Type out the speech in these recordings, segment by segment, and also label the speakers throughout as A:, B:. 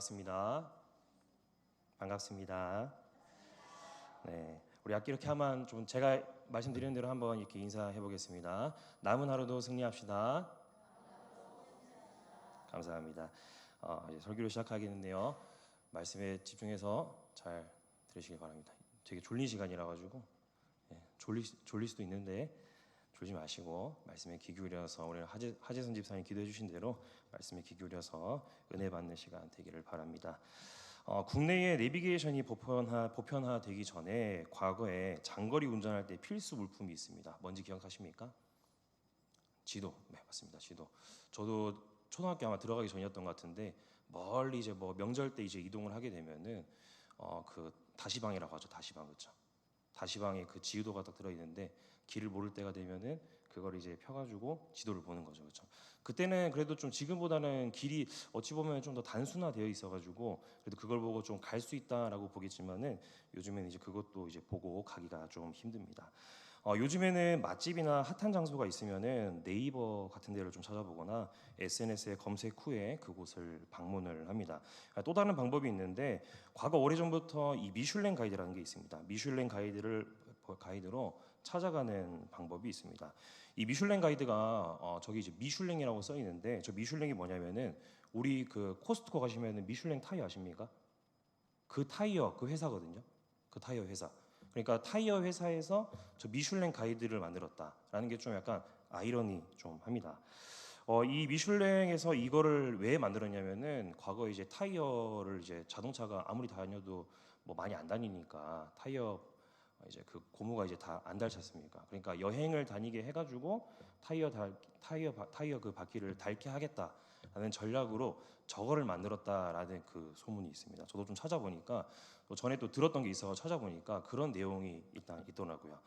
A: 반갑습니다. 반갑습니다. 네, 우리 악기 이렇게 하면 좀 제가 말씀드리는 대로 한번 이렇게 인사해 보겠습니다. 남은 하루도 승리합시다. 감사합니다. 이제 설교를 시작하겠는데요. 말씀에 집중해서 잘 들으시기 바랍니다. 되게 졸린 시간이라 가지고 졸릴 수도 있는데 졸지 마시고 말씀에 귀 기울여서 우리 하재선 집사님 기도해 주신 대로 말씀에 귀 기울여서 은혜 받는 시간 되기를 바랍니다. 국내의 내비게이션이 보편화되기 전에 과거에 장거리 운전할 때 필수 물품이 있습니다. 뭔지 기억하십니까? 지도. 네, 맞습니다. 지도. 저도 초등학교 아마 들어가기 전이었던 것 같은데 멀리 이제 뭐 명절 때 이제 이동을 하게 되면은 그 다시방이라고 하죠. 다시방, 그렇죠? 다시방에 그 지도가 딱 들어 있는데 길을 모를 때가 되면은 그걸 이제 펴가지고 지도를 보는 거죠, 그렇죠? 그때는 그래도 좀 지금보다는 길이 어찌 보면 좀 더 단순화되어 있어가지고 그래도 그걸 보고 좀 갈 수 있다라고 보겠지만은 요즘에는 이제 그것도 이제 보고 가기가 좀 힘듭니다. 요즘에는 맛집이나 핫한 장소가 있으면은 네이버 같은 데를 좀 찾아보거나 SNS에 검색 후에 그곳을 방문을 합니다. 또 다른 방법이 있는데 과거 오래전부터 이 미슐랭 가이드라는 게 있습니다. 미슐랭 가이드로 찾아가는 방법이 있습니다. 이 미슐랭 가이드가 저기 이제 미슐랭이라고 써 있는데 저 미슐랭이 뭐냐면은 우리 그 코스트코 가시면은 미슐랭 타이어 아십니까? 그 타이어 그 회사거든요. 그 타이어 회사. 그러니까 타이어 회사에서 저 미슐랭 가이드를 만들었다라는 게 좀 약간 아이러니 좀 합니다. 이 미슐랭에서 이거를 왜 만들었냐면은 과거 이제 타이어를 이제 자동차가 아무리 다녀도 뭐 많이 안 다니니까 타이어 이제 그 고무가 이제 다 안 닳지 않습니까? 그러니까 여행을 다니게 해가지고 타이어 그 바퀴를 닳게 하겠다라는 전략으로 저거를 만들었다라는 그 소문이 있습니다. 저도 좀 찾아보니까 또 전에 또 들었던 게 있어서 찾아보니까 그런 내용이 일단 있더라고요.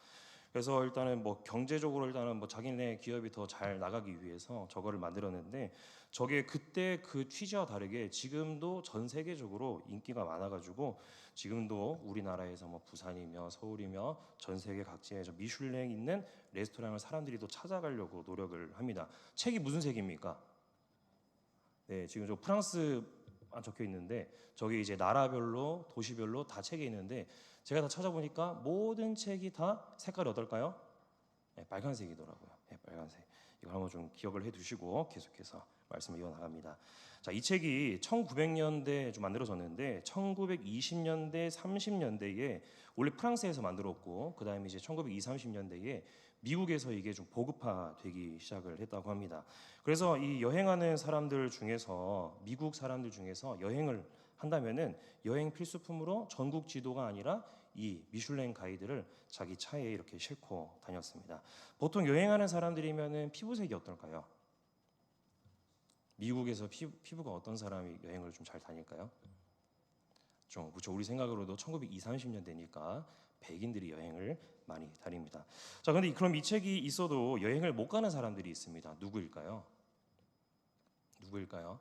A: 그래서 일단은 뭐 경제적으로 일단은 뭐 자기네 기업이 더 잘 나가기 위해서 저거를 만들었는데 저게 그때 그 취지와 다르게 지금도 전 세계적으로 인기가 많아가지고 지금도 우리나라에서 뭐 부산이며 서울이며 전 세계 각지에 저 미슐랭 있는 레스토랑을 사람들이 또 찾아가려고 노력을 합니다. 책이 무슨 책입니까? 네, 지금 저 프랑스만 적혀 있는데 저기 이제 나라별로 도시별로 다 책이 있는데 제가 다 찾아보니까 모든 책이 다 색깔이 어떨까요? 네, 빨간색이더라고요. 네, 빨간색. 이거 한번 좀 기억을 해두시고 계속해서 말씀을 이어나갑니다. 자, 이 책이 1900년대에 좀 만들어졌는데 1920년대, 30년대에 원래 프랑스에서 만들었고 그 다음에 이제 1920, 30년대에 미국에서 이게 좀 보급화되기 시작을 했다고 합니다. 그래서 이 여행하는 사람들 중에서 미국 사람들 중에서 여행을 한다면은 여행 필수품으로 전국 지도가 아니라 이 미슐랭 가이드를 자기 차에 이렇게 싣고 다녔습니다. 보통 여행하는 사람들이면은 피부색이 어떨까요? 미국에서 피부가 어떤 사람이 여행을 좀 잘 다닐까요? 좀 그렇죠. 우리 생각으로도 1920, 30년대니까 백인들이 여행을 많이 다닙니다. 자, 근데 그럼 이 책이 있어도 여행을 못 가는 사람들이 있습니다. 누구일까요? 누구일까요?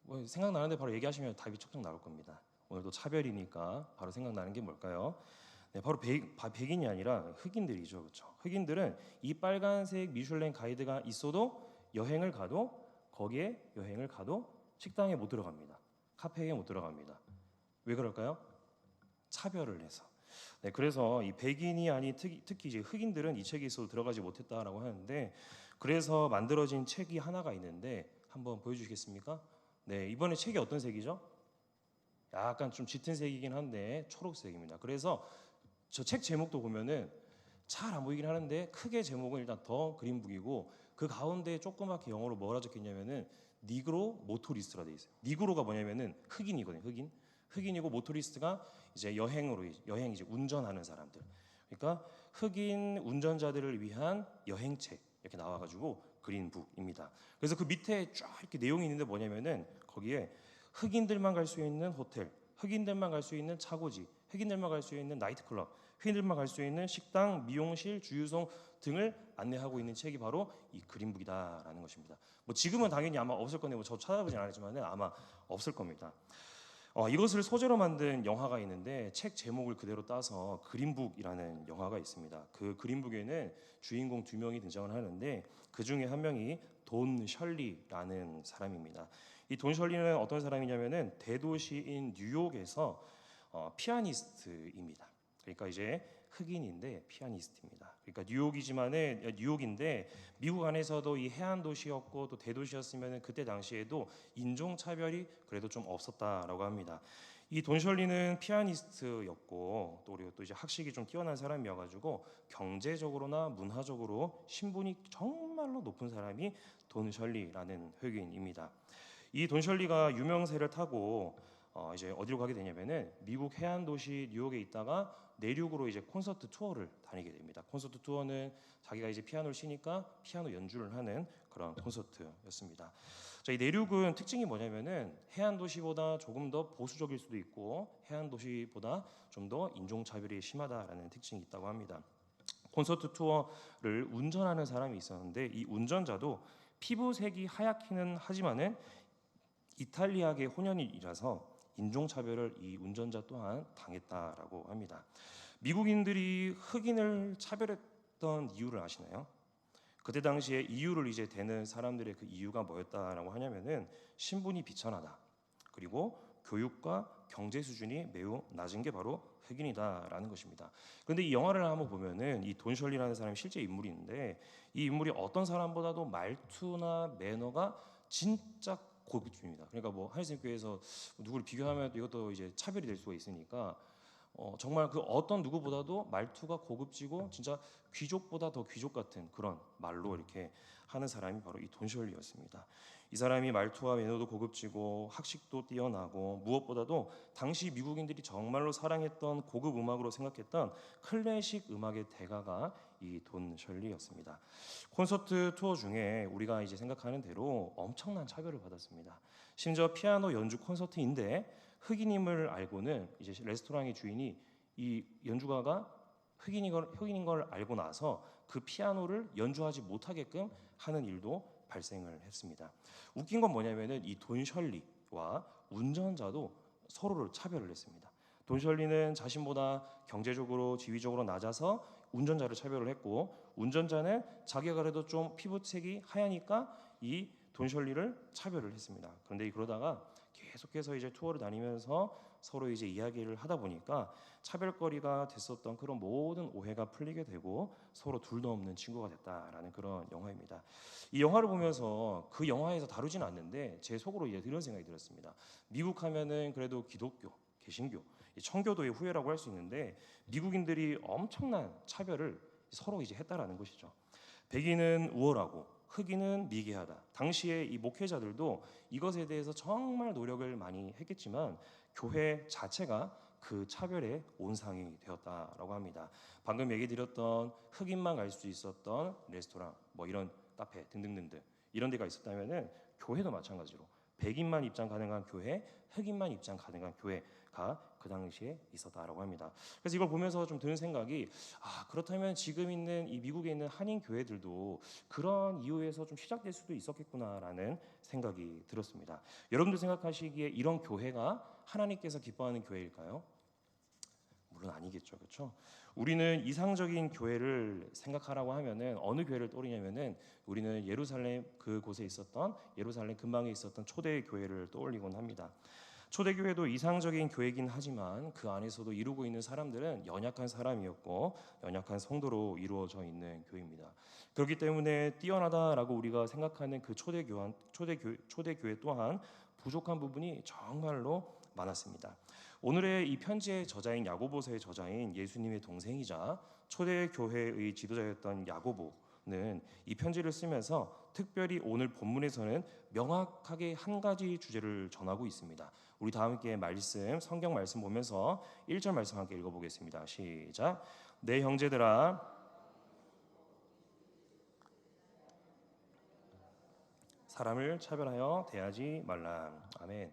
A: 뭐 생각나는데 바로 얘기하시면 답이 척척 나올 겁니다. 오늘도 차별이니까 바로 생각나는 게 뭘까요? 네, 바로 백인이 아니라 흑인들이죠, 그렇죠? 흑인들은 이 빨간색 미슐랭 가이드가 있어도 여행을 가도 식당에 못 들어갑니다. 카페에 못 들어갑니다. 왜 그럴까요? 차별을 해서. 네, 그래서 이 백인이 아닌 특히 이제 흑인들은 이 책에 있어도 들어가지 못했다라고 하는데 그래서 만들어진 책이 하나가 있는데 한번 보여주시겠습니까? 네, 이번에 책이 어떤 색이죠? 약간 좀 짙은 색이긴 한데 초록색입니다. 그래서 저 책 제목도 보면은 잘 안 보이긴 하는데 크게 제목은 일단 더 그린북이고 그 가운데 조그맣게 영어로 뭐라 적혀있냐면은 니그로 모토리스트라 돼 있어요. 니그로가 뭐냐면은 흑인이거든요. 흑인이고 모토리스트가 이제 여행 이제 운전하는 사람들. 그러니까 흑인 운전자들을 위한 여행책 이렇게 나와가지고 그린북입니다. 그래서 그 밑에 쫙 이렇게 내용이 있는데 뭐냐면은 거기에 흑인들만 갈 수 있는 호텔, 흑인들만 갈 수 있는 차고지, 흑인들만 갈 수 있는 나이트클럽, 흑인들만 갈 수 있는 식당, 미용실, 주유소 등을 안내하고 있는 책이 바로 이 그린북이다라는 것입니다. 뭐 지금은 당연히 아마 없을 건데 저 찾아보진 않았지만 아마 없을 겁니다. 이것을 소재로 만든 영화가 있는데 책 제목을 그대로 따서 그린북이라는 영화가 있습니다. 그 그린북에는 주인공 두 명이 등장을 하는데 그 중에 한 명이 돈 셜리라는 사람입니다. 이 돈 셜리는 어떤 사람이냐면은 대도시인 뉴욕에서 피아니스트입니다. 그러니까 이제 흑인인데 피아니스트입니다. 그러니까 뉴욕인데 미국 안에서도 이 해안 도시였고 또 대도시였으면은 그때 당시에도 인종 차별이 그래도 좀 없었다라고 합니다. 이 돈 셜리는 피아니스트였고 또 그리고 또 이제 학식이 좀 뛰어난 사람이어가지고 경제적으로나 문화적으로 신분이 정말로 높은 사람이 돈 셜리라는 흑인입니다. 이 돈 셜리가 유명세를 타고 이제 어디로 가게 되냐면은 미국 해안 도시 뉴욕에 있다가 내륙으로 이제 콘서트 투어를 다니게 됩니다. 콘서트 투어는 자기가 이제 피아노를 치니까 피아노 연주를 하는 그런 콘서트였습니다. 자, 이 내륙은 특징이 뭐냐면은 해안 도시보다 조금 더 보수적일 수도 있고 해안 도시보다 좀 더 인종 차별이 심하다라는 특징이 있다고 합니다. 콘서트 투어를 운전하는 사람이 있었는데 이 운전자도 피부색이 하얗기는 하지만은 이탈리아계 혼혈이라서 인종차별을 이 운전자 또한 당했다라고 합니다. 미국인들이 흑인을 차별했던 이유를 아시나요? 그때 당시에 이유를 이제 대는 사람들의 그 이유가 뭐였다라고 하냐면은 신분이 비천하다. 그리고 교육과 경제 수준이 매우 낮은 게 바로 흑인이다라는 것입니다. 그런데 이 영화를 한번 보면은 이 돈 셜리라는 사람이 실제 인물이 있는데 이 인물이 어떤 사람보다도 말투나 매너가 진짜 고급집니다. 그러니까 뭐 하이센교회에서 누구를 비교하면 이것도 이제 차별이 될 수가 있으니까 정말 그 어떤 누구보다도 말투가 고급지고 진짜 귀족보다 더 귀족 같은 그런 말로 이렇게 하는 사람이 바로 이 돈 셜리였습니다. 이 사람이 말투와 매너도 고급지고 학식도 뛰어나고 무엇보다도 당시 미국인들이 정말로 사랑했던 고급 음악으로 생각했던 클래식 음악의 대가가 이 돈 셜리였습니다. 콘서트 투어 중에 우리가 이제 생각하는 대로 엄청난 차별을 받았습니다. 심지어 피아노 연주 콘서트인데 흑인임을 알고는 이제 레스토랑의 주인이 이 연주가가 흑인인 걸 알고 나서 그 피아노를 연주하지 못하게끔 하는 일도 발생을 했습니다. 웃긴 건 뭐냐면은 이 돈 셜리와 운전자도 서로를 차별을 했습니다. 돈 셜리는 자신보다 경제적으로 지위적으로 낮아서 운전자를 차별을 했고 운전자는 자기가 그래도 좀 피부색이 하얘니까 이 돈 셜리를 차별을 했습니다. 그런데 그러다가 계속해서 이제 투어를 다니면서 서로 이제 이야기를 하다 보니까 차별거리가 됐었던 그런 모든 오해가 풀리게 되고 서로 둘도 없는 친구가 됐다라는 그런 영화입니다. 이 영화를 보면서 그 영화에서 다루진 않는데 제 속으로 이제 이런 생각이 들었습니다. 미국 하면은 그래도 기독교, 개신교, 청교도의 후예라고 할 수 있는데 미국인들이 엄청난 차별을 서로 이제 했다라는 것이죠. 백인은 우월하고 흑인은 미개하다. 당시에 이 목회자들도 이것에 대해서 정말 노력을 많이 했겠지만 교회 자체가 그 차별의 온상이 되었다라고 합니다. 방금 얘기 드렸던 흑인만 갈 수 있었던 레스토랑, 뭐 이런 카페 등등등등 이런 데가 있었다면은 교회도 마찬가지로 백인만 입장 가능한 교회, 흑인만 입장 가능한 교회가 그 당시에 있었다라고 합니다. 그래서 이걸 보면서 좀 드는 생각이 그렇다면 지금 있는 이 미국에 있는 한인 교회들도 그런 이유에서 좀 시작될 수도 있었겠구나라는 생각이 들었습니다. 여러분들 생각하시기에 이런 교회가 하나님께서 기뻐하는 교회일까요? 물론 아니겠죠, 그렇죠? 우리는 이상적인 교회를 생각하라고 하면은 어느 교회를 떠올리냐면은 우리는 예루살렘 그곳에 있었던 예루살렘 근방에 있었던 초대 교회를 떠올리곤 합니다. 초대교회도 이상적인 교회이긴 하지만 그 안에서도 이루고 있는 사람들은 연약한 사람이었고 연약한 성도로 이루어져 있는 교회입니다. 그렇기 때문에 뛰어나다라고 우리가 생각하는 그 초대교회 또한 부족한 부분이 정말로 많았습니다. 오늘의 이 편지의 저자인 야고보서의 저자인 예수님의 동생이자 초대교회의 지도자였던 야고보는 이 편지를 쓰면서 특별히 오늘 본문에서는 명확하게 한 가지 주제를 전하고 있습니다. 우리 다 함께 성경 말씀 보면서 1절 말씀 함께 읽어보겠습니다. 시작. 내 형제들아 사람을 차별하여 대하지 말라. 아멘.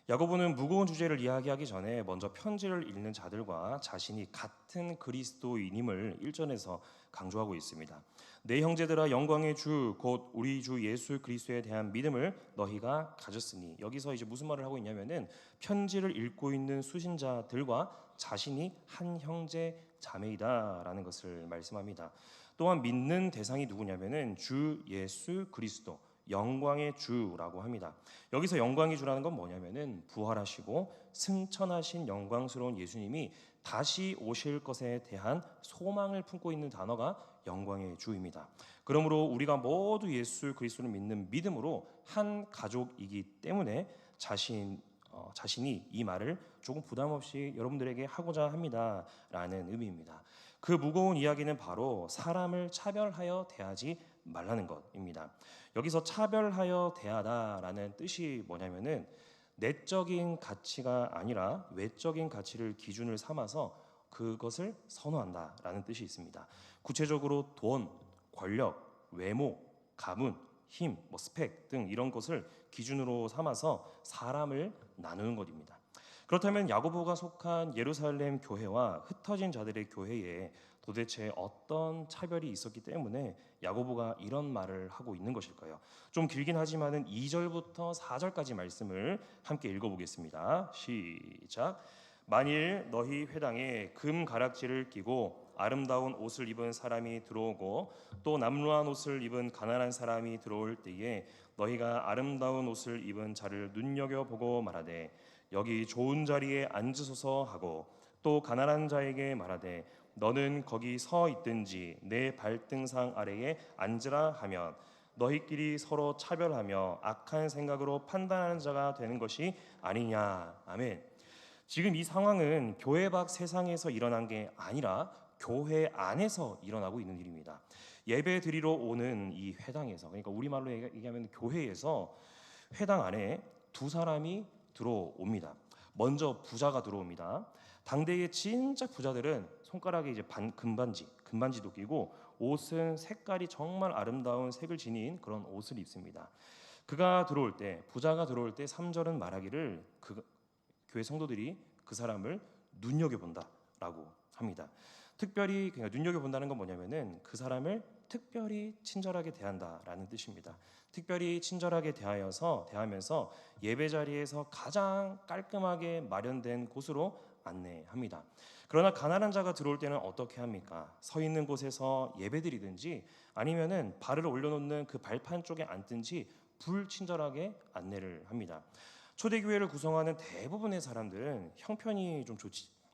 A: 야고보는 무거운 주제를 이야기하기 전에 먼저 편지를 읽는 자들과 자신이 같은 그리스도인임을 1절에서 강조하고 있습니다. 내 형제들아 영광의 주 곧 우리 주 예수 그리스도에 대한 믿음을 너희가 가졌으니 여기서 이제 무슨 말을 하고 있냐면은 편지를 읽고 있는 수신자들과 자신이 한 형제 자매이다라는 것을 말씀합니다. 또한 믿는 대상이 누구냐면은 주 예수 그리스도 영광의 주라고 합니다. 여기서 영광의 주라는 건 뭐냐면은 부활하시고 승천하신 영광스러운 예수님이 다시 오실 것에 대한 소망을 품고 있는 단어가 영광의 주입니다. 그러므로 우리가 모두 예수 그리스도를 믿는 믿음으로 한 가족이기 때문에 자신이 이 말을 조금 부담 없이 여러분들에게 하고자 합니다라는 의미입니다. 그 무거운 이야기는 바로 사람을 차별하여 대하지 말라는 것입니다. 여기서 차별하여 대하다라는 뜻이 뭐냐면은 내적인 가치가 아니라 외적인 가치를 기준을 삼아서 그것을 선호한다라는 뜻이 있습니다. 구체적으로 돈, 권력, 외모, 가문, 힘, 스펙 등 이런 것을 기준으로 삼아서 사람을 나누는 것입니다. 그렇다면 야고보가 속한 예루살렘 교회와 흩어진 자들의 교회에 도대체 어떤 차별이 있었기 때문에 야고보가 이런 말을 하고 있는 것일까요? 좀 길긴 하지만은 2절부터 4절까지 말씀을 함께 읽어보겠습니다. 시작. 만일 너희 회당에 금 가락지를 끼고 아름다운 옷을 입은 사람이 들어오고 또 남루한 옷을 입은 가난한 사람이 들어올 때에 너희가 아름다운 옷을 입은 자를 눈여겨보고 말하되 여기 좋은 자리에 앉으소서 하고 또 가난한 자에게 말하되 너는 거기 서 있든지 내 발등상 아래에 앉으라 하면 너희끼리 서로 차별하며 악한 생각으로 판단하는 자가 되는 것이 아니냐. 아멘. 지금 이 상황은 교회 밖 세상에서 일어난 게 아니라 교회 안에서 일어나고 있는 일입니다. 예배 드리러 오는 이 회당에서, 그러니까 우리말로 얘기하면 교회에서 회당 안에 두 사람이 들어옵니다. 먼저 부자가 들어옵니다. 당대의 진짜 부자들은 손가락에 이제 금반지도 끼고 옷은 색깔이 정말 아름다운 색을 지닌 그런 옷을 입습니다. 부자가 들어올 때 3절은 말하기를 교회 성도들이 그 사람을 눈여겨본다라고 합니다. 특별히 눈여겨본다는 건 뭐냐면은 그 사람을 특별히 친절하게 대한다라는 뜻입니다. 특별히 친절하게 대하면서 예배 자리에서 가장 깔끔하게 마련된 곳으로 안내합니다. 그러나 가난한 자가 들어올 때는 어떻게 합니까? 서 있는 곳에서 예배드리든지 아니면은 발을 올려놓는 그 발판 쪽에 앉든지 불친절하게 안내를 합니다. 초대교회를 구성하는 대부분의 사람들은 형편이 좀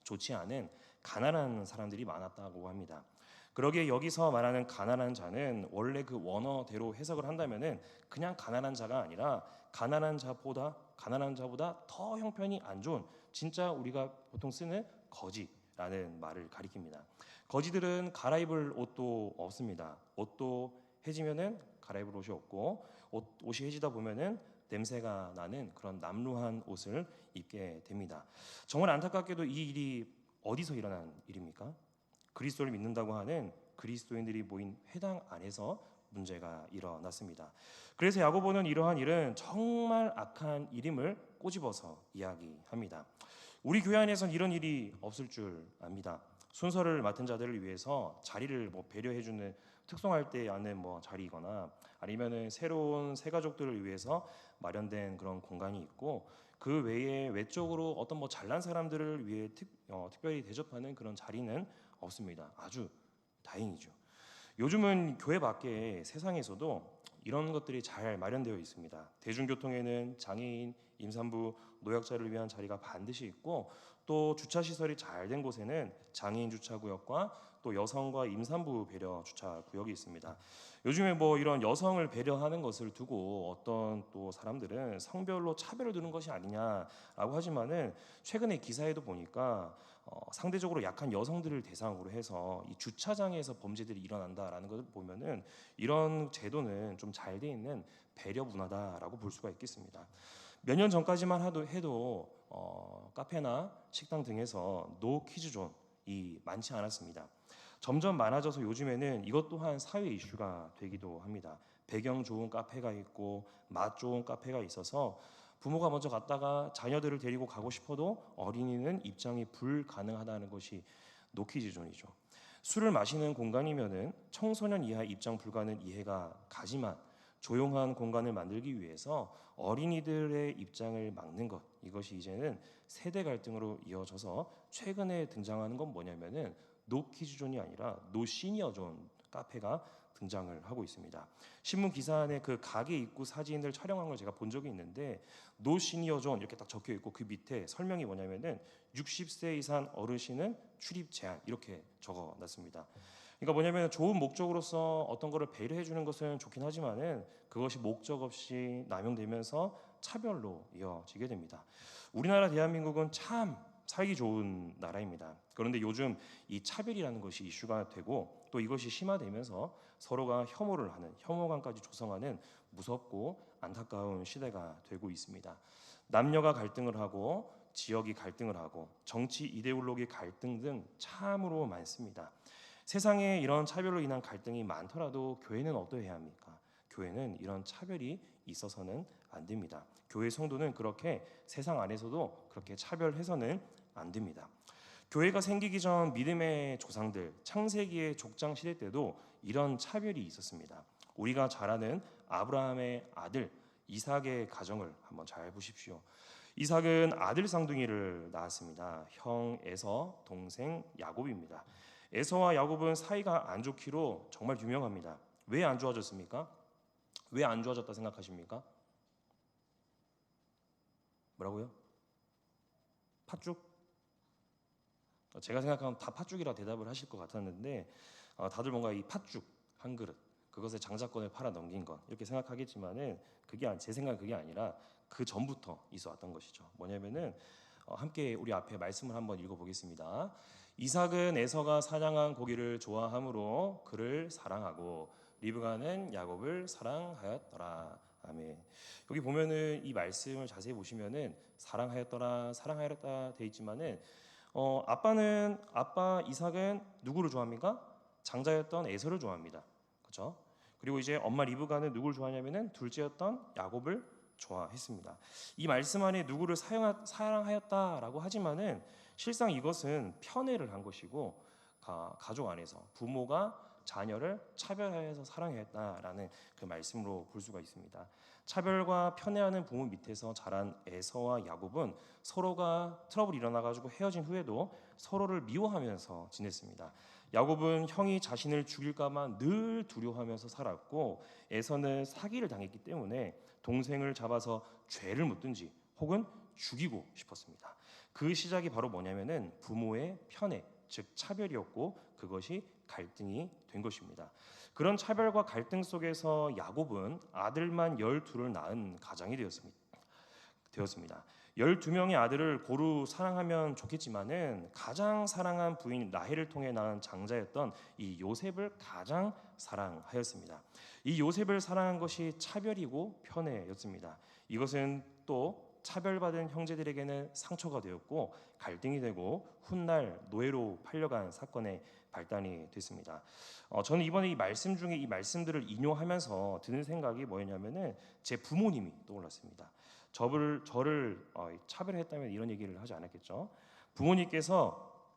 A: 좋지 않은 가난한 사람들이 많았다고 합니다. 그러기에 여기서 말하는 가난한 자는 원래 그 원어대로 해석을 한다면은 그냥 가난한 자가 아니라 가난한 자보다 더 형편이 안 좋은 진짜 우리가 보통 쓰는 거지라는 말을 가리킵니다. 거지들은 갈아입을 옷도 없습니다. 옷도 해지면은 갈아입을 옷이 없고 옷이 해지다 보면은 냄새가 나는 그런 남루한 옷을 입게 됩니다. 정말 안타깝게도 이 일이 어디서 일어난 일입니까? 그리스도를 믿는다고 하는 그리스도인들이 모인 회당 안에서 문제가 일어났습니다. 그래서 야고보는 이러한 일은 정말 악한 일임을 꼬집어서 이야기합니다. 우리 교회 안에서는 이런 일이 없을 줄 압니다. 순서를 맡은 자들을 위해서 자리를 배려해주는 특송할 때 하는 자리거나 아니면은 새로운 새 가족들을 위해서 마련된 그런 공간이 있고 그 외에 외적으로 어떤 잘난 사람들을 위해 특별히 대접하는 그런 자리는 없습니다. 아주 다행이죠. 요즘은 교회 밖에 세상에서도 이런 것들이 잘 마련되어 있습니다. 대중교통에는 장애인, 임산부, 노약자를 위한 자리가 반드시 있고 또 주차 시설이 잘 된 곳에는 장애인 주차 구역과 또 여성과 임산부 배려 주차 구역이 있습니다. 요즘에 이런 여성을 배려하는 것을 두고 어떤 또 사람들은 성별로 차별을 두는 것이 아니냐라고 하지만은 최근에 기사에도 보니까 상대적으로 약한 여성들을 대상으로 해서 이 주차장에서 범죄들이 일어난다라는 것을 보면은 이런 제도는 좀 잘 돼 있는 배려 문화다라고 볼 수가 있겠습니다. 몇 년 전까지만 해도 카페나 식당 등에서 노 퀴즈존이 많지 않았습니다. 점점 많아져서 요즘에는 이것 또한 사회 이슈가 되기도 합니다. 배경 좋은 카페가 있고 맛 좋은 카페가 있어서 부모가 먼저 갔다가 자녀들을 데리고 가고 싶어도 어린이는 입장이 불가능하다는 것이 노키즈존이죠. 술을 마시는 공간이면은 청소년 이하 입장 불가는 이해가 가지만 조용한 공간을 만들기 위해서 어린이들의 입장을 막는 것, 이것이 이제는 세대 갈등으로 이어져서 최근에 등장하는 건 뭐냐면은 노 키즈존이 아니라 노 시니어존 카페가 등장을 하고 있습니다. 신문 기사 안에 그 가게 입구 사진을 촬영한 걸 제가 본 적이 있는데 노 시니어 존 이렇게 딱 적혀 있고 그 밑에 설명이 뭐냐면은 60세 이상 어르신은 출입 제한 이렇게 적어 놨습니다. 그러니까 뭐냐면 좋은 목적으로서 어떤 거를 배려해 주는 것은 좋긴 하지만은 그것이 목적 없이 남용되면서 차별로 이어지게 됩니다. 우리나라 대한민국은 참 살기 좋은 나라입니다. 그런데 요즘 이 차별이라는 것이 이슈가 되고 또 이것이 심화되면서 서로가 혐오를 하는 혐오감까지 조성하는 무섭고 안타까운 시대가 되고 있습니다. 남녀가 갈등을 하고 지역이 갈등을 하고 정치 이데올로기 갈등 등 참으로 많습니다. 세상에 이런 차별로 인한 갈등이 많더라도 교회는 어떠해야 합니까? 교회는 이런 차별이 있어서는 안 됩니다. 교회 성도는 그렇게 세상 안에서도 그렇게 차별해서는 안 됩니다. 교회가 생기기 전 믿음의 조상들 창세기의 족장 시대 때도 이런 차별이 있었습니다. 우리가 잘 아는 아브라함의 아들 이삭의 가정을 한번 잘 보십시오. 이삭은 아들 쌍둥이를 낳았습니다. 형 에서, 동생 야곱입니다. 에서와 야곱은 사이가 안 좋기로 정말 유명합니다. 왜 안 좋아졌습니까? 왜 안 좋아졌다 생각하십니까? 뭐라고요? 팥죽? 제가 생각하면 다 팥죽이라 대답을 하실 것 같았는데 다들 뭔가 이 팥죽 한 그릇 그것에 장자권을 팔아 넘긴 것 이렇게 생각하겠지만은 제 생각은 그게 아니라 그 전부터 있어 왔던 것이죠. 뭐냐면은 함께 우리 앞에 말씀을 한번 읽어보겠습니다. 이삭은 에서가 사냥한 고기를 좋아하므로 그를 사랑하고 리브가는 야곱을 사랑하였더라. 아멘. 여기 보면은 이 말씀을 자세히 보시면은 사랑하였더라, 사랑하였다 돼 있지만은 아빠 이삭은 누구를 좋아합니까? 장자였던 에서를 좋아합니다. 그렇죠? 그리고 이제 엄마 리브가는 누구를 좋아하냐면은 둘째였던 야곱을 좋아했습니다. 이 말씀 안에 누구를 사랑하였다라고 하지만은 실상 이것은 편애를 한 것이고 가족 안에서 부모가 자녀를 차별하여서 사랑했다라는 그 말씀으로 볼 수가 있습니다. 차별과 편애하는 부모 밑에서 자란 에서와 야곱은 서로가 트러블이 일어나가지고 헤어진 후에도 서로를 미워하면서 지냈습니다. 야곱은 형이 자신을 죽일까봐 늘 두려워하면서 살았고 에서는 사기를 당했기 때문에 동생을 잡아서 죄를 묻든지 혹은 죽이고 싶었습니다. 그 시작이 바로 뭐냐면은 부모의 편애, 즉 차별이었고 그것이 갈등이 된 것입니다. 그런 차별과 갈등 속에서 야곱은 아들만 12를 낳은 가장이 되었습니다. 12명의 아들을 고루 사랑하면 좋겠지만은 가장 사랑한 부인 라헬을 통해 낳은 장자였던 이 요셉을 가장 사랑하였습니다. 이 요셉을 사랑한 것이 차별이고 편애였습니다. 이것은 또 차별받은 형제들에게는 상처가 되었고 갈등이 되고 훗날 노예로 팔려간 사건의 발단이 됐습니다. 저는 이번에 이 말씀 중에 이 말씀들을 인용하면서 드는 생각이 뭐였냐면은 제 부모님이 떠올랐습니다. 저를 차별했다면 이런 얘기를 하지 않았겠죠. 부모님께서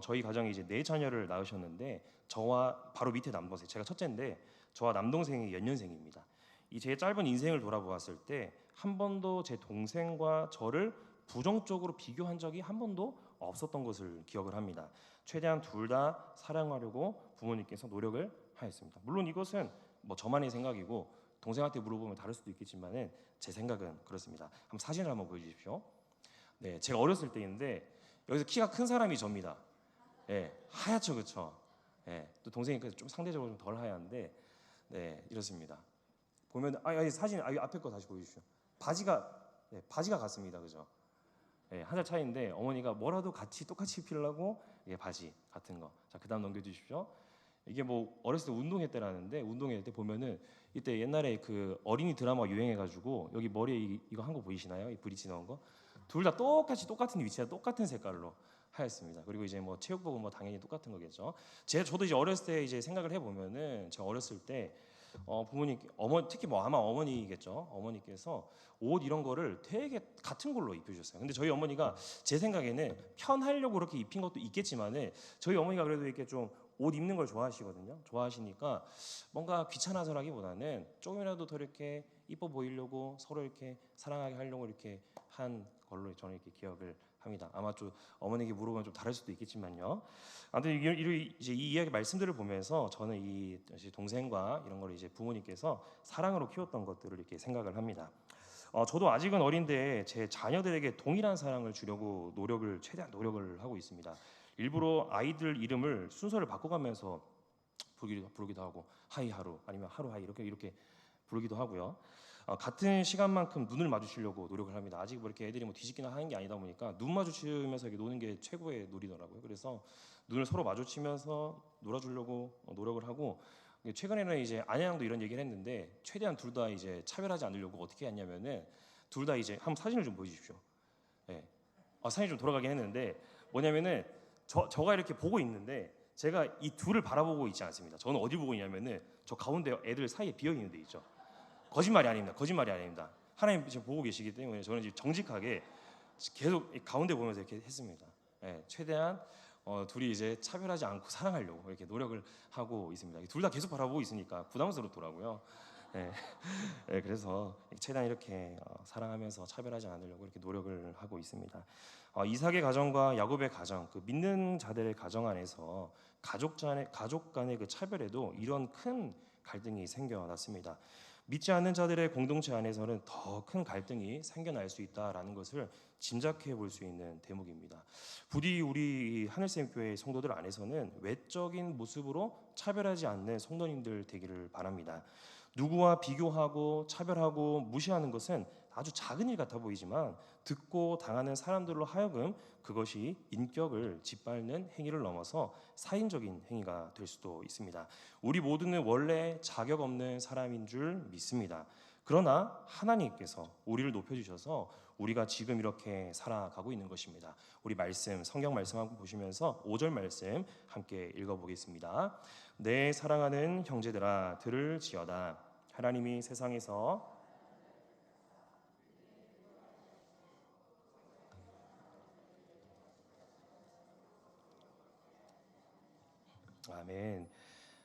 A: 저희 가정에 이제 4자녀를 낳으셨는데 저와 바로 밑에 남동생, 제가 첫째인데 저와 남동생이 연년생입니다. 이 제 짧은 인생을 돌아보았을 때 한 번도 제 동생과 저를 부정적으로 비교한 적이 한 번도 없었던 것을 기억을 합니다. 최대한 둘 다 사랑하려고 부모님께서 노력을 하였습니다. 물론 이것은 뭐 저만의 생각이고 동생한테 물어보면 다를 수도 있겠지만은 제 생각은 그렇습니다. 한번 사진을 한번 보여주십시오. 네, 제가 어렸을 때인데 여기서 키가 큰 사람이 접니다. 네, 하얗죠, 그렇죠? 네, 또 동생이 좀 상대적으로 좀 덜 하얀데, 네, 이렇습니다. 보면 사진 앞에 거 다시 보여주십시오. 바지가 같습니다, 그죠? 네, 한 살 차이인데 어머니가 뭐라도 똑같이 입히려고 바지 같은 거. 자, 그다음 넘겨주십시오. 이게 뭐 어렸을 때 운동회 때라는데 운동회 때 보면은 이때 옛날에 그 어린이 드라마 유행해가지고 여기 머리에 이거 한 거 보이시나요? 이 브릿지 넣은 거. 둘 다 똑같은 위치에 똑같은 색깔로 하였습니다. 그리고 이제 뭐 체육복은 뭐 당연히 똑같은 거겠죠. 저도 이제 어렸을 때 이제 생각을 해보면은 제가 어렸을 때 특히 뭐 아마 어머니겠죠. 어머니께서 옷 이런 거를 되게 같은 걸로 입혀주셨어요. 근데 저희 어머니가 제 생각에는 편하려고 그렇게 입힌 것도 있겠지만은 저희 어머니가 그래도 이렇게 좀 옷 입는 걸 좋아하시거든요. 좋아하시니까 뭔가 귀찮아서라기보다는 조금이라도 더 이렇게 이뻐 보이려고 서로 이렇게 사랑하게 하려고 이렇게 한 걸로 저는 이렇게 기억을 합니다. 아마 좀 어머니에게 물어보면 좀 다를 수도 있겠지만요. 아무튼 이제 이 이야기 말씀들을 보면서 저는 이 동생과 이런 걸 이제 부모님께서 사랑으로 키웠던 것들을 이렇게 생각을 합니다. 저도 아직은 어린데 제 자녀들에게 동일한 사랑을 주려고 최대한 노력을 하고 있습니다. 일부러 아이들 이름을 순서를 바꿔가면서 부르기도 하고 하이 하루 아니면 하루 하이 이렇게 부르기도 하고요. 같은 시간만큼 눈을 마주치려고 노력을 합니다. 아직 뭐 이렇게 애들이 뭐 뒤집기나 하는 게 아니다 보니까 눈 마주치면서 이렇게 노는 게 최고의 놀이더라고요. 그래서 눈을 서로 마주치면서 놀아주려고 노력을 하고, 최근에는 이제 아내랑도 이런 얘기를 했는데 최대한 둘 다 이제 차별하지 않으려고 어떻게 했냐면은 둘 다 이제 한번 사진을 좀 보여주십시오. 예. 사진이 좀 돌아가긴 했는데 뭐냐면은 저가 이렇게 보고 있는데 제가 이 둘을 바라보고 있지 않습니다. 저는 어디 보고 있냐면은 저 가운데 애들 사이에 비어 있는 데 있죠. 거짓말이 아닙니다. 하나님 지금 보고 계시기 때문에 저는 이제 정직하게 계속 가운데 보면서 이렇게 했습니다. 최대한 둘이 이제 차별하지 않고 사랑하려고 이렇게 노력을 하고 있습니다. 둘 다 계속 바라보고 있으니까 부담스럽더라고요. 그래서 최대한 이렇게 사랑하면서 차별하지 않으려고 이렇게 노력을 하고 있습니다. 이삭의 가정과 야곱의 가정, 그 믿는 자들의 가정 안에서 가족 간의 그 차별에도 이런 큰 갈등이 생겨났습니다. 믿지 않는 자들의 공동체 안에서는 더 큰 갈등이 생겨날 수 있다라는 것을 짐작해 볼 수 있는 대목입니다. 부디 우리 하늘샘교회 성도들 안에서는 외적인 모습으로 차별하지 않는 성도님들 되기를 바랍니다. 누구와 비교하고 차별하고 무시하는 것은 아주 작은 일 같아 보이지만 듣고 당하는 사람들로 하여금 그것이 인격을 짓밟는 행위를 넘어서 사인적인 행위가 될 수도 있습니다. 우리 모두는 원래 자격 없는 사람인 줄 믿습니다. 그러나 하나님께서 우리를 높여주셔서 우리가 지금 이렇게 살아가고 있는 것입니다. 우리 성경 말씀 한번 보시면서 5절 말씀 함께 읽어보겠습니다. 내 사랑하는 형제들아 들을지어다. 하나님이 세상에서 아멘.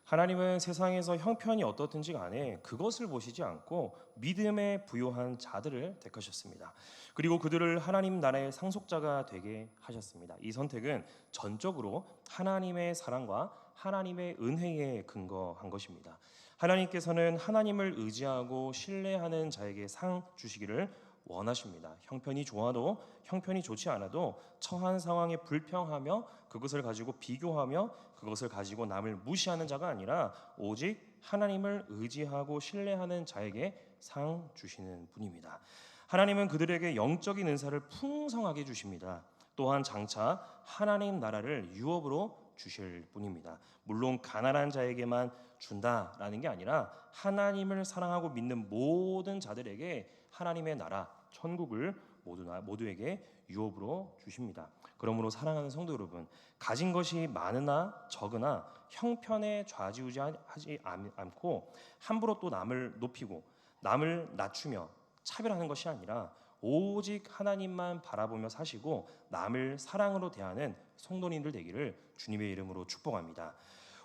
A: 하나님은 세상에서 형편이 어떻든지 간에 그것을 보시지 않고 믿음에 부요한 자들을 택하셨습니다. 그리고 그들을 하나님 나라의 상속자가 되게 하셨습니다. 이 선택은 전적으로 하나님의 사랑과 하나님의 은혜에 근거한 것입니다. 하나님께서는 하나님을 의지하고 신뢰하는 자에게 상 주시기를 원하십니다. 형편이 좋아도 형편이 좋지 않아도 처한 상황에 불평하며 그것을 가지고 비교하며 그것을 가지고 남을 무시하는 자가 아니라 오직 하나님을 의지하고 신뢰하는 자에게 상 주시는 분입니다. 하나님은 그들에게 영적인 은사를 풍성하게 주십니다. 또한 장차 하나님 나라를 유업으로 주실 분입니다. 물론 가난한 자에게만 준다라는 게 아니라 하나님을 사랑하고 믿는 모든 자들에게 하나님의 나라 천국을 모두에게 유업으로 주십니다. 그러므로 사랑하는 성도 여러분, 가진 것이 많으나 적으나 형편에 좌지우지하지 않고 함부로 또 남을 높이고 남을 낮추며 차별하는 것이 아니라 오직 하나님만 바라보며 사시고 남을 사랑으로 대하는 성도님들 되기를 주님의 이름으로 축복합니다.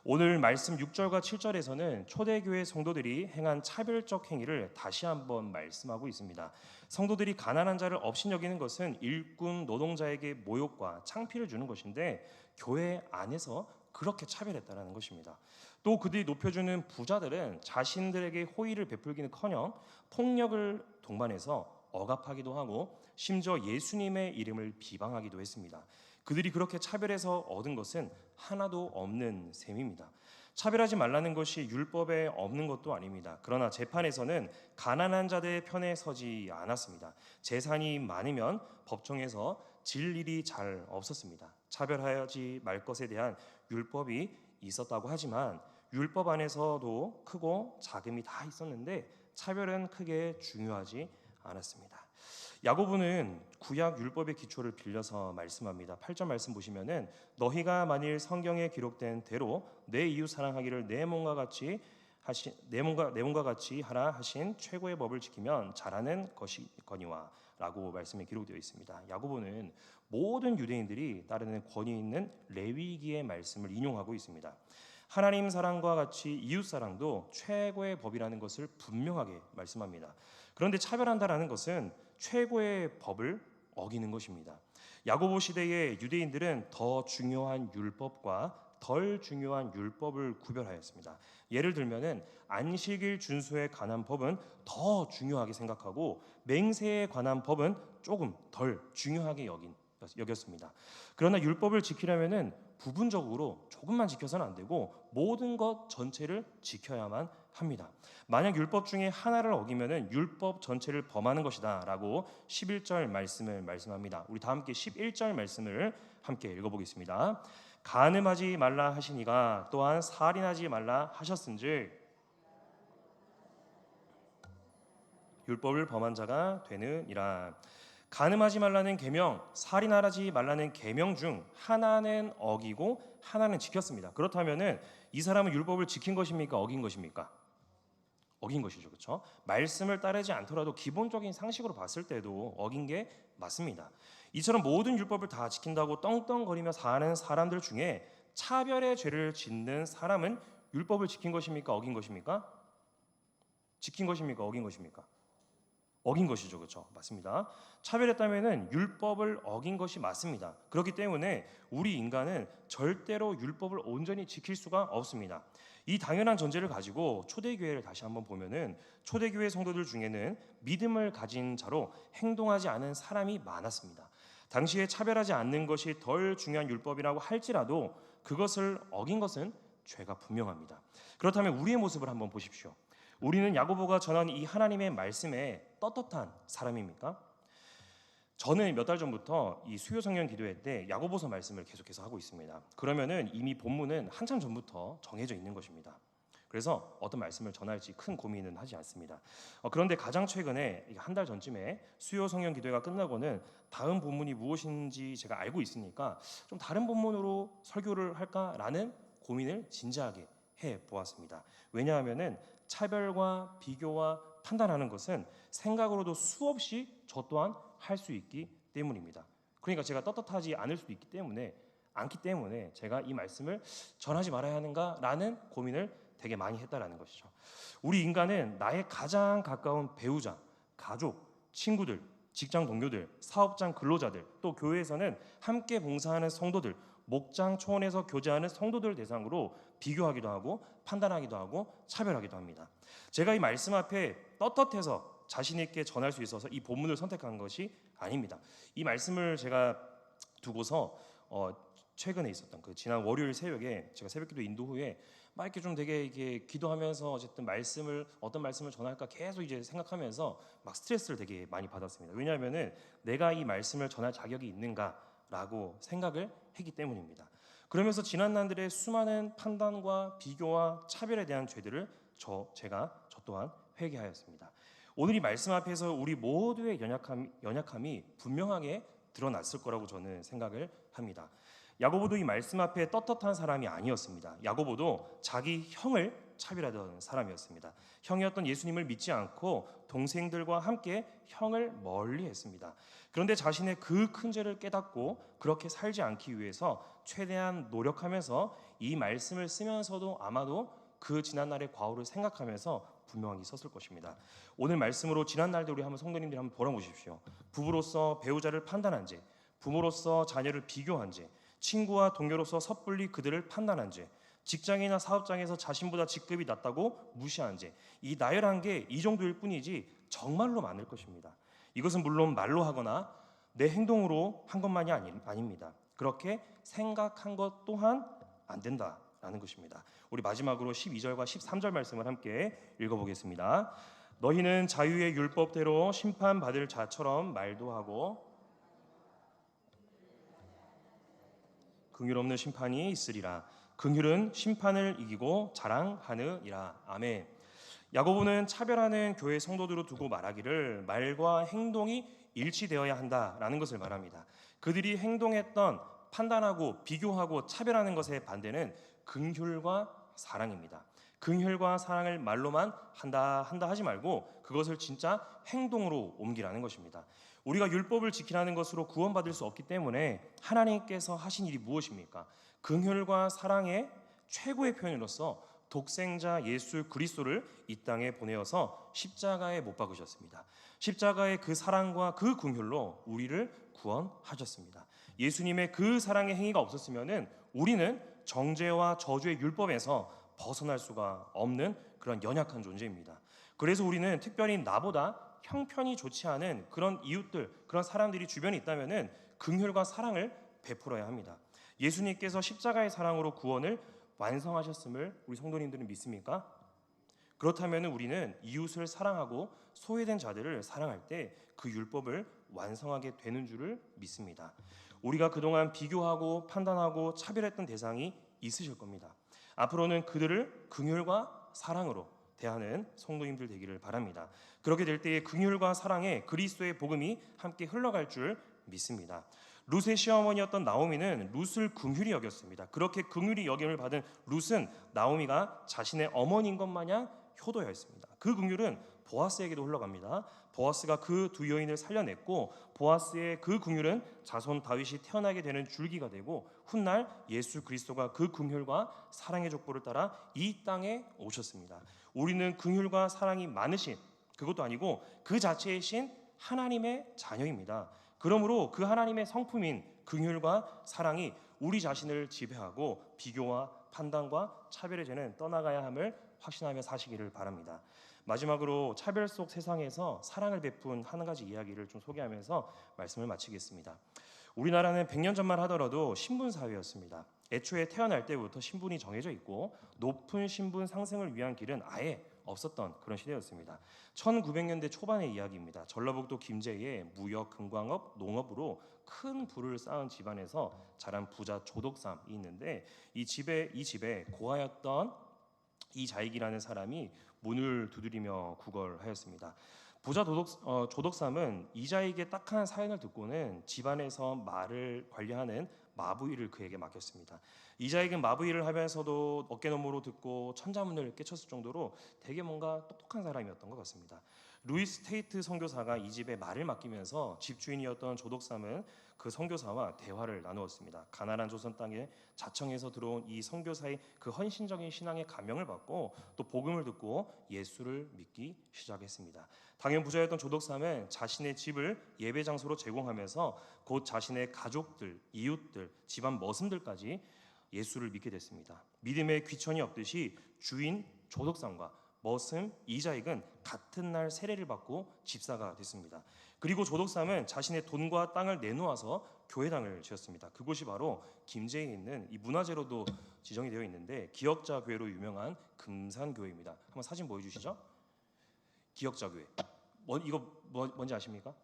A: 오늘 말씀 6절과 7절에서는 초대교회 성도들이 행한 차별적 행위를 다시 한번 말씀하고 있습니다. 성도들이 가난한 자를 업신여기는 것은 일꾼 노동자에게 모욕과 창피를 주는 것인데 교회 안에서 그렇게 차별했다는 것입니다. 또 그들이 높여주는 부자들은 자신들에게 호의를 베풀기는커녕 폭력을 동반해서 억압하기도 하고 심지어 예수님의 이름을 비방하기도 했습니다. 그들이 그렇게 차별해서 얻은 것은 하나도 없는 셈입니다. 차별하지 말라는 것이 율법에 없는 것도 아닙니다. 그러나 재판에서는 가난한 자들의 편에 서지 않았습니다. 재산이 많으면 법정에서 질 일이 잘 없었습니다. 차별하지 말 것에 대한 율법이 있었다고 하지만 율법 안에서도 크고 작음이 다 있었는데 차별은 크게 중요하지 않았습니다. 야고보는 구약 율법의 기초를 빌려서 말씀합니다. 8절 말씀 보시면은 너희가 만일 성경에 기록된 대로 내 이웃 사랑하기를 내 몸과 같이 하라 하신 최고의 법을 지키면 잘하는 것이거니와라고 말씀이 기록되어 있습니다. 야고보는 모든 유대인들이 따르는 권위 있는 레위기의 말씀을 인용하고 있습니다. 하나님 사랑과 같이 이웃 사랑도 최고의 법이라는 것을 분명하게 말씀합니다. 그런데 차별한다라는 것은 최고의 법을 어기는 것입니다. 야고보 시대의 유대인들은 더 중요한 율법과 덜 중요한 율법을 구별하였습니다. 예를 들면은 안식일 준수에 관한 법은 더 중요하게 생각하고 맹세에 관한 법은 조금 덜 중요하게 여겼습니다. 그러나 율법을 지키려면은 부분적으로 조금만 지켜서는 안 되고 모든 것 전체를 지켜야만 합니다. 만약 율법 중에 하나를 어기면은 율법 전체를 범하는 것이다라고 11절 말씀을 말씀합니다. 우리 다 함께 11절 말씀을 함께 읽어보겠습니다. 간음하지 말라 하시니가 또한 살인하지 말라 하셨은즉 율법을 범한 자가 되느니라. 간음하지 말라는 계명, 살인하지 말라는 계명 중 하나는 어기고 하나는 지켰습니다. 그렇다면은 이 사람은 율법을 지킨 것입니까? 어긴 것입니까? 어긴 것이죠. 그렇죠? 말씀을 따르지 않더라도 기본적인 상식으로 봤을 때도 어긴 게 맞습니다. 이처럼 모든 율법을 다 지킨다고 떵떵거리며 사는 사람들 중에 차별의 죄를 짓는 사람은 율법을 지킨 것입니까? 어긴 것입니까? 지킨 것입니까? 어긴 것입니까? 어긴 것이죠. 그렇죠? 맞습니다. 차별했다면은 율법을 어긴 것이 맞습니다. 그렇기 때문에 우리 인간은 절대로 율법을 온전히 지킬 수가 없습니다. 이 당연한 전제를 가지고 초대교회를 다시 한번 보면은 초대교회 성도들 중에는 믿음을 가진 자로 행동하지 않은 사람이 많았습니다. 당시에 차별하지 않는 것이 덜 중요한 율법이라고 할지라도 그것을 어긴 것은 죄가 분명합니다. 그렇다면 우리의 모습을 한번 보십시오. 우리는 야고보가 전한 이 하나님의 말씀에 떳떳한 사람입니까? 저는 몇 달 전부터 이 수요 성령 기도회 때 야고보서 말씀을 계속해서 하고 있습니다. 그러면은 이미 본문은 한참 전부터 정해져 있는 것입니다. 그래서 어떤 말씀을 전할지 큰 고민은 하지 않습니다. 그런데 가장 최근에 한 달 전쯤에 수요 성령 기도회가 끝나고는 다음 본문이 무엇인지 제가 알고 있으니까 좀 다른 본문으로 설교를 할까라는 고민을 진지하게 해 보았습니다. 왜냐하면은 차별과 비교와 판단하는 것은 생각으로도 수없이 저 또한 할 수 있기 때문입니다. 그러니까 제가 떳떳하지 않을 수도 있기 때문에 제가 이 말씀을 전하지 말아야 하는가라는 고민을 되게 많이 했다라는 것이죠. 우리 인간은 나의 가장 가까운 배우자, 가족, 친구들, 직장 동료들, 사업장 근로자들, 또 교회에서는 함께 봉사하는 성도들, 목장 초원에서 교제하는 성도들 대상으로 비교하기도 하고 판단하기도 하고 차별하기도 합니다. 제가 이 말씀 앞에 떳떳해서 자신 있게 전할 수 있어서 이 본문을 선택한 것이 아닙니다. 이 말씀을 제가 두고서 최근에 있었던 그 지난 월요일 새벽에 제가 새벽기도 인도 후에 막 이렇게 좀 되게 이게 기도하면서 어쨌든 어떤 말씀을 전할까 계속 이제 생각하면서 막 스트레스를 되게 많이 받았습니다. 왜냐하면은 내가 이 말씀을 전할 자격이 있는가라고 생각을 했기 때문입니다. 그러면서 지난 날들의 수많은 판단과 비교와 차별에 대한 죄들을 저 또한 회개하였습니다. 오늘 이 말씀 앞에서 우리 모두의 연약함이 분명하게 드러났을 거라고 저는 생각을 합니다. 야고보도 이 말씀 앞에 떳떳한 사람이 아니었습니다. 야고보도 자기 형을 차별하던 사람이었습니다. 형이었던 예수님을 믿지 않고 동생들과 함께 형을 멀리했습니다. 그런데 자신의 그 큰 죄를 깨닫고 그렇게 살지 않기 위해서 최대한 노력하면서 이 말씀을 쓰면서도 아마도 그 지난날의 과오를 생각하면서 분명하게 있었을 것입니다. 오늘 말씀으로 지난날도 우리 한번 성도님들이 한번 돌아보십시오. 부부로서 배우자를 판단한 죄, 부모로서 자녀를 비교한 죄, 친구와 동료로서 섣불리 그들을 판단한 죄, 직장이나 사업장에서 자신보다 직급이 낮다고 무시한 죄, 이 나열한 게 이 정도일 뿐이지 정말로 많을 것입니다. 이것은 물론 말로 하거나 내 행동으로 한 것만이 아닙니다. 그렇게 생각한 것 또한 안 된다라는 것입니다. 우리 마지막으로 12절과 13절 말씀을 함께 읽어보겠습니다. 너희는 자유의 율법대로 심판받을 자처럼 말도 하고 긍휼 없는 심판이 있으리라. 긍휼은 심판을 이기고 자랑하느니라. 아멘. 야고보는 차별하는 교회 성도들을 두고 말하기를 말과 행동이 일치되어야 한다라는 것을 말합니다. 그들이 행동했던 판단하고 비교하고 차별하는 것의 반대는 긍휼과 사랑입니다. 긍휼과 사랑을 말로만 한다 하지 말고 그것을 진짜 행동으로 옮기라는 것입니다. 우리가 율법을 지키라는 것으로 구원받을 수 없기 때문에 하나님께서 하신 일이 무엇입니까? 긍휼과 사랑의 최고의 표현으로서 독생자 예수 그리스도를 이 땅에 보내어서 십자가에 못 박으셨습니다. 십자가의 그 사랑과 그 긍휼로 우리를 구원하셨습니다. 예수님의 그 사랑의 행위가 없었으면은 우리는 정죄와 저주의 율법에서 벗어날 수가 없는 그런 연약한 존재입니다. 그래서 우리는 특별히 나보다 형편이 좋지 않은 그런 이웃들, 그런 사람들이 주변에 있다면은 긍휼과 사랑을 베풀어야 합니다. 예수님께서 십자가의 사랑으로 구원을 완성하셨음을 우리 성도님들은 믿습니까? 그렇다면 우리는 이웃을 사랑하고 소외된 자들을 사랑할 때 그 율법을 완성하게 되는 줄을 믿습니다. 우리가 그동안 비교하고 판단하고 차별했던 대상이 있으실 겁니다. 앞으로는 그들을 긍휼과 사랑으로 대하는 성도님들 되기를 바랍니다. 그렇게 될 때에 긍휼과 사랑에 그리스도의 복음이 함께 흘러갈 줄 믿습니다. 룻의 시어머니였던 나오미는 룻을 긍휼히 여겼습니다. 그렇게 긍휼히 여김을 받은 룻은 나오미가 자신의 어머니인 것 마냥 효도하였습니다. 그 긍휼은 보아스에게도 흘러갑니다. 보아스가 그 두 여인을 살려냈고 보아스의 그 긍휼은 자손 다윗이 태어나게 되는 줄기가 되고 훗날 예수 그리스도가 그 긍휼과 사랑의 족보를 따라 이 땅에 오셨습니다. 우리는 긍휼과 사랑이 많으신, 그것도 아니고 그 자체이신 하나님의 자녀입니다. 그러므로 그 하나님의 성품인 긍휼과 사랑이 우리 자신을 지배하고 비교와 판단과 차별의 죄는 떠나가야 함을 확신하며 사시기를 바랍니다. 마지막으로 차별 속 세상에서 사랑을 베푼 한 가지 이야기를 좀 소개하면서 말씀을 마치겠습니다. 우리나라는 100년 전만 하더라도 신분 사회였습니다. 애초에 태어날 때부터 신분이 정해져 있고 높은 신분 상승을 위한 길은 아예 없었던 그런 시대였습니다. 1900년대 초반의 이야기입니다. 전라북도 김제의 무역, 금광업, 농업으로 큰 부를 쌓은 집안에서 자란 부자 조덕삼이 있는데 이 집에 고아였던 이자익이라는 사람이 문을 두드리며 구걸하였습니다. 부자 조덕삼은 이자익의 딱한 사연을 듣고는 집안에서 말을 관리하는 마부일을 그에게 맡겼습니다. 이자익은 마부일을 하면서도 어깨너머로 듣고 천자문을 깨쳤을 정도로 되게 뭔가 똑똑한 사람이었던 것 같습니다. 루이스 테이트 선교사가 이 집에 말을 맡기면서 집주인이었던 조덕삼은 그 선교사와 대화를 나누었습니다. 가나안 조선 땅에 자청해서 들어온 이 선교사의 그 헌신적인 신앙의 감명을 받고 또 복음을 듣고 예수를 믿기 시작했습니다. 당연 부자였던 조덕삼은 자신의 집을 예배 장소로 제공하면서 곧 자신의 가족들, 이웃들, 집안 머슴들까지 예수를 믿게 됐습니다. 믿음에 귀천이 없듯이 주인 조덕삼과 머슴 이자익은 같은 날 세례를 받고 집사가 됐습니다. 그리고 조덕삼은 자신의 돈과 땅을 내놓아서 교회당을 지었습니다. 그곳이 바로 김제에 있는 이 문화재로도 지정이 되어 있는데 기역자 교회로 유명한 금산교회입니다. 한번 사진 보여주시죠. 기역자 교회. 이거 뭔지 아십니까?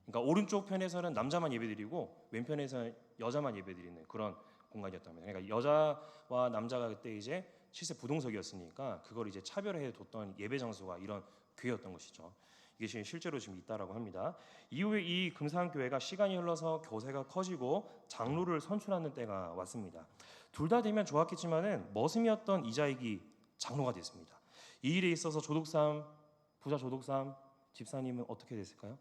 A: 그러니까 오른쪽 편에서는 남자만 예배드리고 왼편에서는 여자만 예배드리는 그런 공간이었답니다. 그러니까 여자와 남자가 그때 이제 실제 부동석이었으니까 그걸 이제 차별해 뒀던 예배 장소가 이런 교회였던 것이죠. 이게 실제로 지금 있다라고 합니다. 이후에 이 금산교회가 시간이 흘러서 교세가 커지고 장로를 선출하는 때가 왔습니다. 둘 다 되면 좋았겠지만은 머슴이었던 이자익이 장로가 됐습니다. 이 일에 있어서 부자 조덕삼 집사님은 어떻게 됐을까요?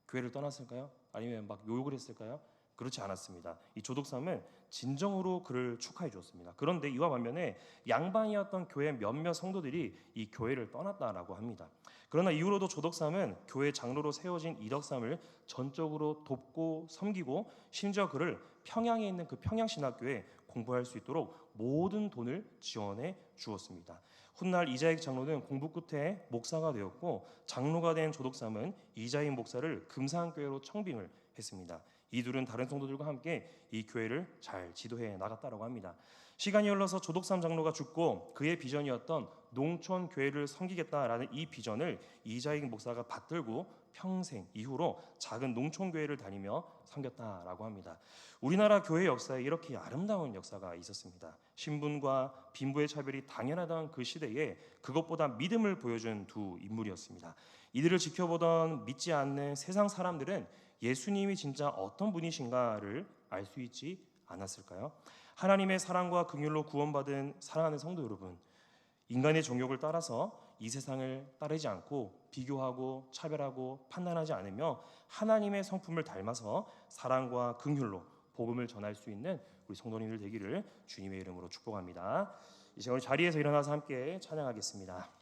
A: 교회를 떠났을까요? 아니면 막 욕을 했을까요? 그렇지 않았습니다. 이 조덕삼은 진정으로 그를 축하해 주었습니다. 그런데 이와 반면에 양반이었던 교회 몇몇 성도들이 이 교회를 떠났다라고 합니다. 그러나 이후로도 조덕삼은 교회 장로로 세워진 이덕삼을 전적으로 돕고 섬기고 심지어 그를 평양에 있는 그 평양신학교에 공부할 수 있도록 모든 돈을 지원해 주었습니다. 훗날 이자익 장로는 공부 끝에 목사가 되었고 장로가 된 조덕삼은 이자익 목사를 금산교회로 청빙을 했습니다. 이 둘은 다른 성도들과 함께 이 교회를 잘 지도해 나갔다고 합니다. 시간이 흘러서 조덕삼 장로가 죽고 그의 비전이었던 농촌 교회를 섬기겠다라는 이 비전을 이자익 목사가 받들고 평생 이후로 작은 농촌 교회를 다니며 섬겼다라고 합니다. 우리나라 교회 역사에 이렇게 아름다운 역사가 있었습니다. 신분과 빈부의 차별이 당연하던 그 시대에 그것보다 믿음을 보여준 두 인물이었습니다. 이들을 지켜보던 믿지 않는 세상 사람들은 예수님이 진짜 어떤 분이신가를 알 수 있지 않았을까요? 하나님의 사랑과 긍휼로 구원받은 사랑하는 성도 여러분, 인간의 정욕을 따라서 이 세상을 따르지 않고 비교하고 차별하고 판단하지 않으며 하나님의 성품을 닮아서 사랑과 긍휼로 복음을 전할 수 있는 우리 성도님들 되기를 주님의 이름으로 축복합니다. 이 시간 우리 자리에서 일어나서 함께 찬양하겠습니다.